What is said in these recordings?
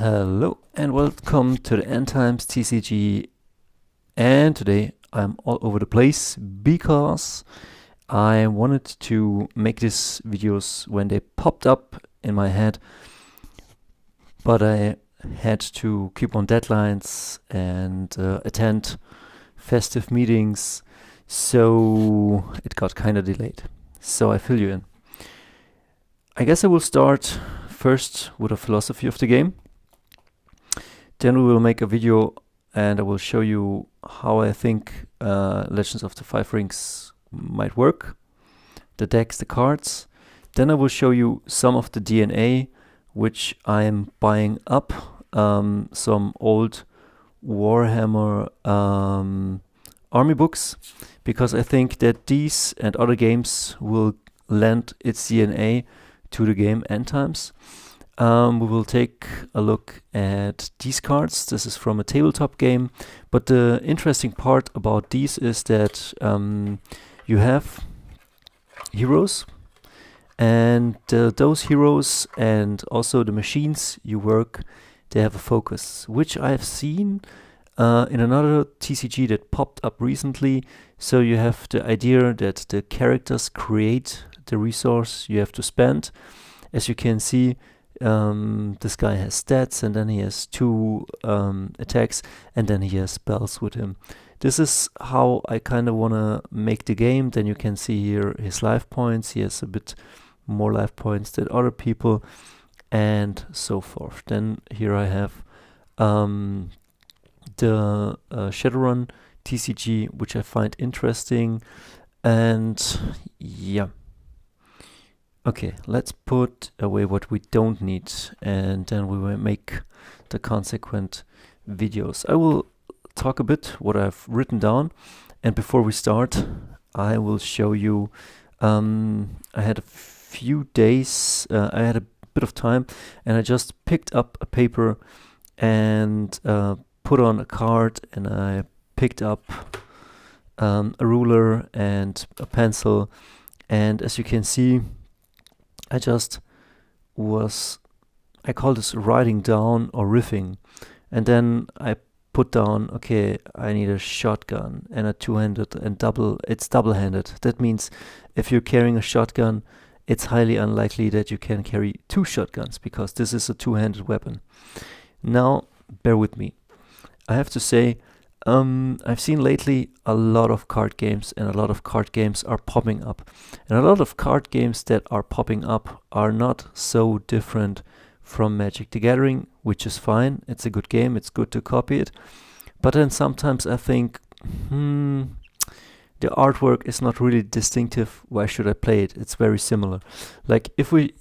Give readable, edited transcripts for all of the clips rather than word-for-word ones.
Hello and welcome to the Endtimes TCG, and today I'm all over the place because I wanted to make these videos when they popped up in my head, but I had to keep on deadlines and attend festive meetings, so it got kind of delayed. So I fill you in. I guess I will start first with a philosophy of the game. Then we will make a video and I will show you how I think Legends of the Five Rings might work, the decks, the cards. Then I will show you some of the DNA which I am buying up, some old Warhammer army books, because I think that these and other games will lend its DNA to the game Endtimes. We will take a look at these cards. This is from a tabletop game, but the interesting part about these is that you have heroes, and those heroes and also the machines you work, they have a focus, which I have seen in another TCG that popped up recently. So you have the idea that the characters create the resource you have to spend. As you can see, this guy has stats, and then he has 2 attacks, and then he has spells with him. This is how I kind of want to make the game. Then you can see here his life points. He has a bit more life points than other people, and so forth. Then here I have the Shadowrun TCG, which I find interesting, and yeah. Okay, let's put away what we don't need, and then we will make the consequent videos. I will talk a bit what I've written down, and before we start, I will show you. I had a few days, I had a bit of time, and I just picked up a paper and put on a card, and I picked up a ruler and a pencil, and as you can see, I call this writing down or riffing, and then I put down, okay, I need a shotgun and a two-handed and it's double-handed. That means if you're carrying a shotgun, it's highly unlikely that you can carry 2 shotguns, because this is a two-handed weapon. Now, bear with me. I have to say, I've seen lately a lot of card games, and a lot of card games are popping up. And a lot of card games that are popping up are not so different from Magic the Gathering, which is fine. It's a good game, it's good to copy it. But then sometimes I think, the artwork is not really distinctive. Why should I play it? It's very similar. Like if we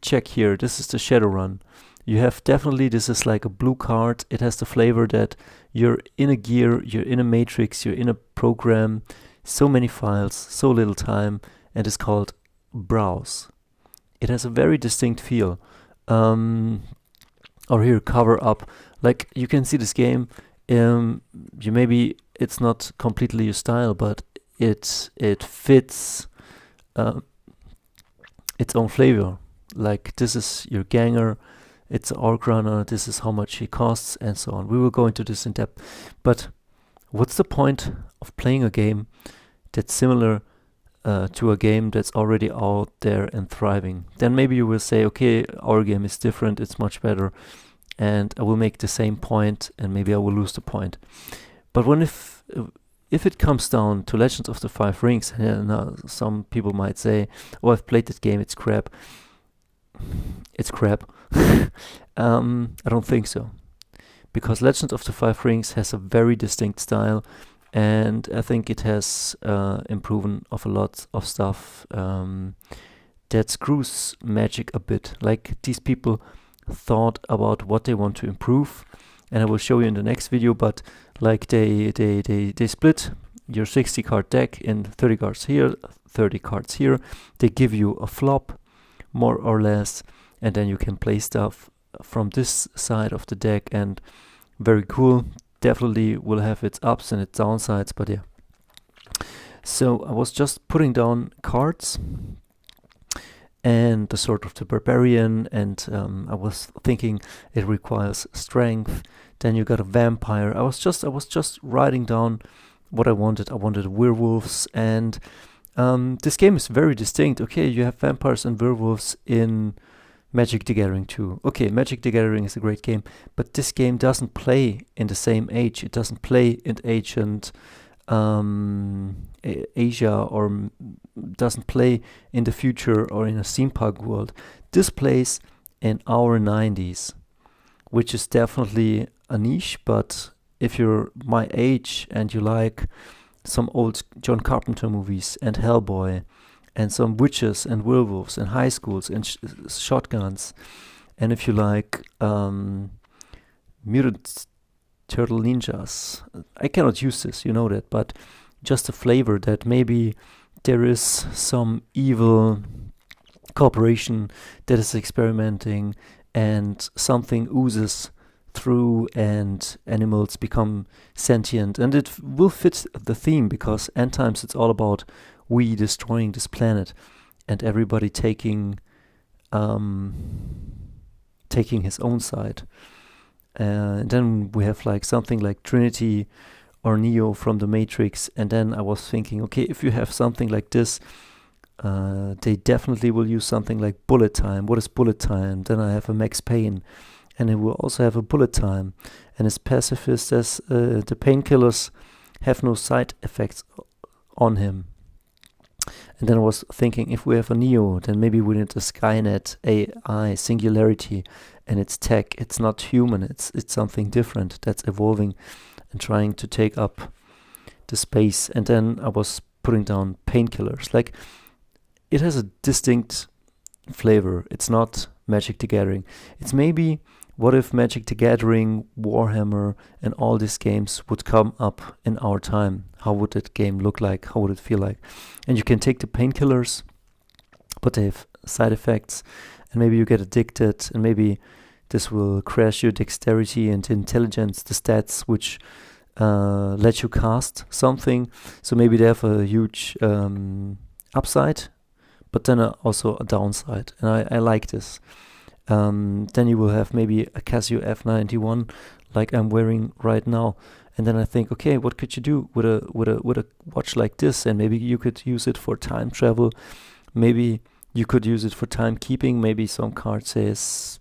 check here, this is the Shadowrun. You have definitely, this is like a blue card. It has the flavor that you're in a gear, you're in a matrix, you're in a program, so many files, so little time, and it's called Browse. It has a very distinct feel. Or here, Cover Up. Like, you can see this game, it's not completely your style, but it fits its own flavor. Like, this is your Ganger, it's an Orc Runner, this is how much he costs, and so on. We will go into this in depth. But what's the point of playing a game that's similar to a game that's already out there and thriving? Then maybe you will say, okay, our game is different, it's much better, and I will make the same point, and maybe I will lose the point. But if it comes down to Legends of the Five Rings, some people might say, oh, I've played that game, it's crap. It's crap. I don't think so, because Legend of the Five Rings has a very distinct style, and I think it has improved of a lot of stuff that screws Magic a bit. Like, these people thought about what they want to improve, and I will show you in the next video. But like they split your 60 card deck in 30 cards here, 30 cards here. They give you a flop, more or less, and then you can play stuff from this side of the deck, and very cool. Definitely will have its ups and its downsides, but yeah. So I was just putting down cards, and the Sword of the Barbarian, and I was thinking it requires strength. Then you got a vampire. I was just writing down what I wanted. I wanted werewolves, and this game is very distinct. Okay, you have vampires and werewolves in Magic the Gathering 2. Okay, Magic the Gathering is a great game, but this game doesn't play in the same age. It doesn't play in ancient Asia, or doesn't play in the future or in a steampunk world. This plays in our 90s, which is definitely a niche, but if you're my age and you like some old John Carpenter movies and Hellboy and some witches and werewolves and high schools and shotguns, and if you like Mutant Turtle Ninjas, I cannot use this, you know that, but just a flavor that maybe there is some evil corporation that is experimenting and something oozes through and animals become sentient, and it will fit the theme, because Endtimes, it's all about we destroying this planet and everybody taking his own side. And then we have like something like Trinity or Neo from the Matrix. And then I was thinking, okay, if you have something like this, they definitely will use something like bullet time. What is bullet time? Then I have a Max Payne, and it will also have a bullet time. And as pacifist as the painkillers have no side effects on him. And then I was thinking, if we have a Neo, then maybe we need a Skynet AI singularity, and it's tech. It's not human. It's something different that's evolving and trying to take up the space. And then I was putting down painkillers. Like, it has a distinct flavor. It's not Magic the Gathering. It's maybe, what if Magic the Gathering, Warhammer, and all these games would come up in our time? How would that game look like? How would it feel like? And you can take the painkillers, but they have side effects, and maybe you get addicted, and maybe this will crash your dexterity and intelligence, the stats which let you cast something. So maybe they have a huge upside, but then also a downside. And I like this. Then you will have maybe a Casio F91 like I'm wearing right now. And then I think, okay, what could you do with a watch like this? And maybe you could use it for time travel. Maybe you could use it for timekeeping. Maybe some card says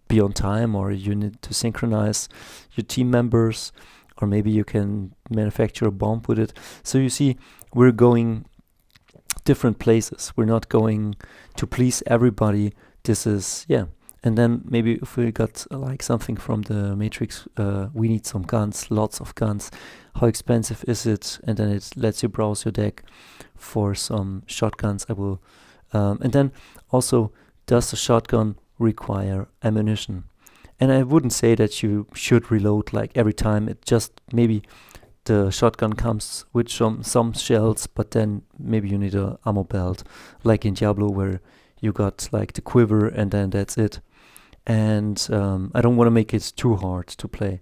be on time, or you need to synchronize your team members, or maybe you can manufacture a bomb with it. So you see, we're going different places. We're not going to please everybody. This is, yeah. And then maybe if we got like something from the Matrix, we need some guns, lots of guns. How expensive is it? And then it lets you browse your deck for some shotguns. I will, and then also, does the shotgun require ammunition? And I wouldn't say that you should reload like every time. It just, maybe the shotgun comes with some shells, but then maybe you need a ammo belt, like in Diablo, where you got like the quiver and then that's it. And I don't want to make it too hard to play.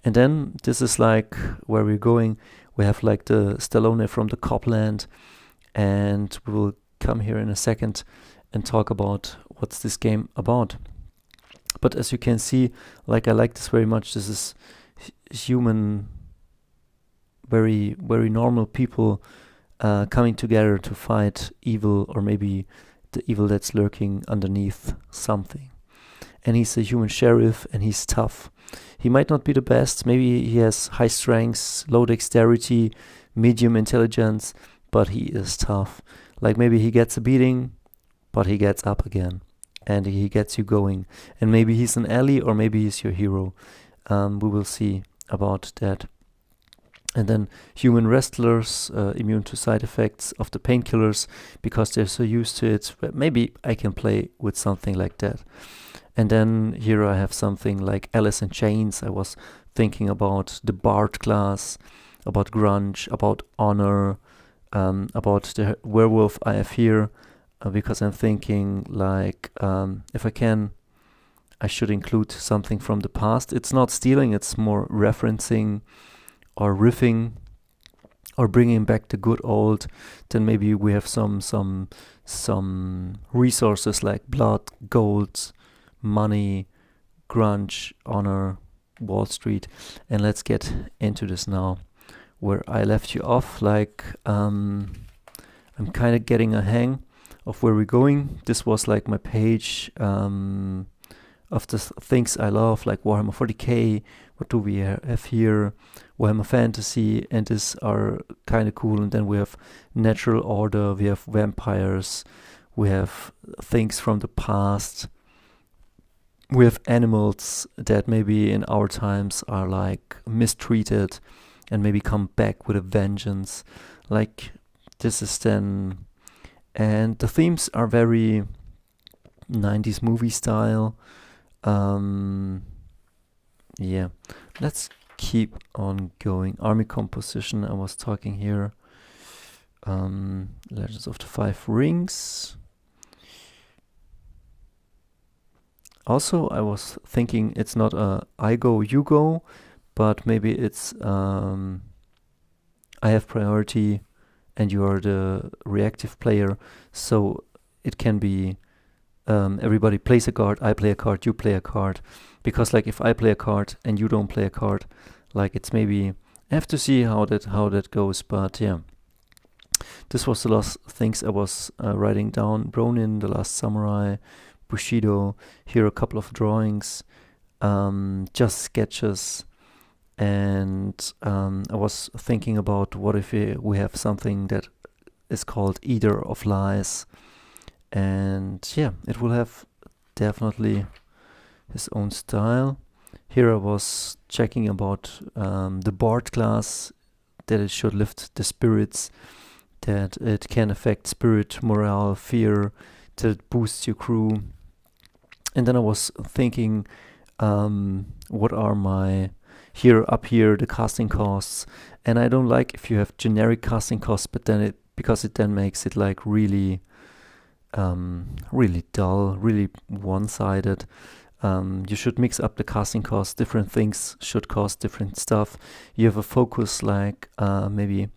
And then this is like where we're going. We have like the Stallone from the Copland, and we will come here in a second and talk about what's this game about. But as you can see, like, I like this very much. This is human, very, very normal people coming together to fight evil, or maybe the evil that's lurking underneath something. And he's a human sheriff, and he's tough. He might not be the best. Maybe he has high strength, low dexterity, medium intelligence, but he is tough. Like, maybe he gets a beating, but he gets up again, and he gets you going. And maybe he's an ally, or maybe he's your hero. We will see about that. And then human wrestlers, immune to side effects of the painkillers because they're so used to it. But maybe I can play with something like that. And then here I have something like Alice in Chains. I was thinking about the Bard class, about grunge, about honor, about the werewolf I have here, because I'm thinking like, if I can, I should include something from the past. It's not stealing, it's more referencing or riffing or bringing back the good old, then maybe we have some resources like blood, gold, money, grunge, honor, Wall Street. And let's get into this now, where I left you off. Like I'm kind of getting a hang of where we're going. This was like my page of the things I love, like Warhammer 40k. What do we have here? Warhammer Fantasy, and these are kind of cool. And then we have Natural Order, we have vampires, we have things from the past, we have animals that maybe in our times are like mistreated and maybe come back with a vengeance. Like this is then, and the themes are very 90s movie style. Yeah, let's keep on going. Army composition, I was talking here. Legends of the Five Rings. Also, I was thinking it's not a I go, you go, but maybe it's I have priority and you are the reactive player. So it can be everybody plays a card, I play a card, you play a card. Because like if I play a card and you don't play a card, like it's maybe, I have to see how that goes. But yeah, this was the last things I was writing down. Ronin, The Last Samurai, Bushido. Here a couple of drawings, just sketches. And I was thinking about what if we have something that is called Eater of Lies. And yeah, it will have definitely his own style. Here I was checking about the board class, that it should lift the spirits, that it can affect spirit, morale, fear, that it boosts your crew. And then I was thinking, what are my up here the casting costs? And I don't like if you have generic casting costs, but then because it then makes it like really dull, really one-sided. You should mix up the casting costs. Different things should cost different stuff. You have a focus like maybe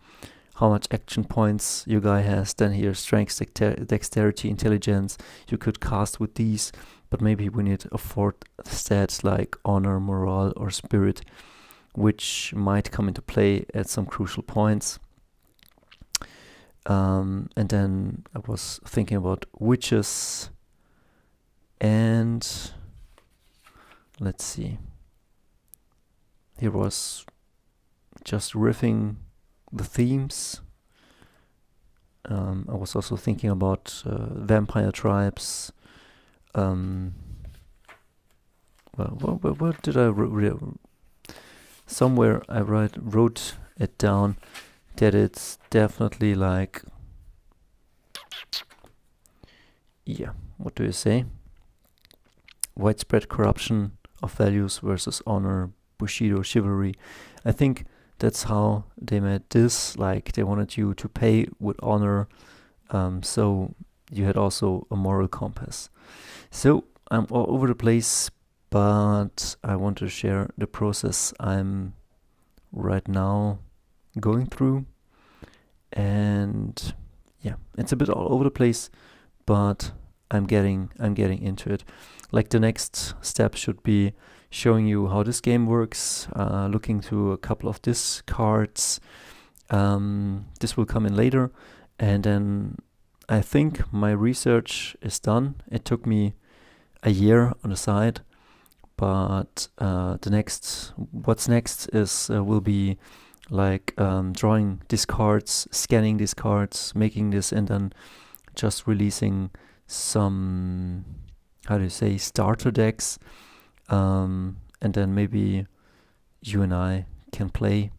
how much action points your guy has. Then here strength, dexterity, intelligence. You could cast with these, but maybe we need a fourth stat like honor, morale, or spirit, which might come into play at some crucial points. And then I was thinking about witches, and let's see. Here was just riffing the themes. I was also thinking about vampire tribes. Well, what did I somewhere I wrote it down that it's definitely like, yeah, what do you say? Widespread corruption of values versus honor, Bushido, chivalry. I think that's how they made this. Like they wanted you to pay with honor, so you had also a moral compass. So I'm all over the place, but I want to share the process I'm right now going through. And yeah, it's a bit all over the place, but I'm getting into it. Like the next step should be showing you how this game works, looking through a couple of these cards. This will come in later, and then I think my research is done. It took me a year on the side, but what's next is will be like drawing these cards, scanning these cards, making this, and then just releasing some, how do you say, starter decks, and then maybe you and I can play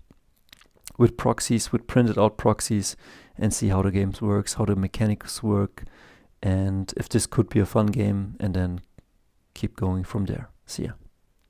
with proxies, with printed out proxies, and see how the game works, how the mechanics work, and if this could be a fun game, and then keep going from there. See ya.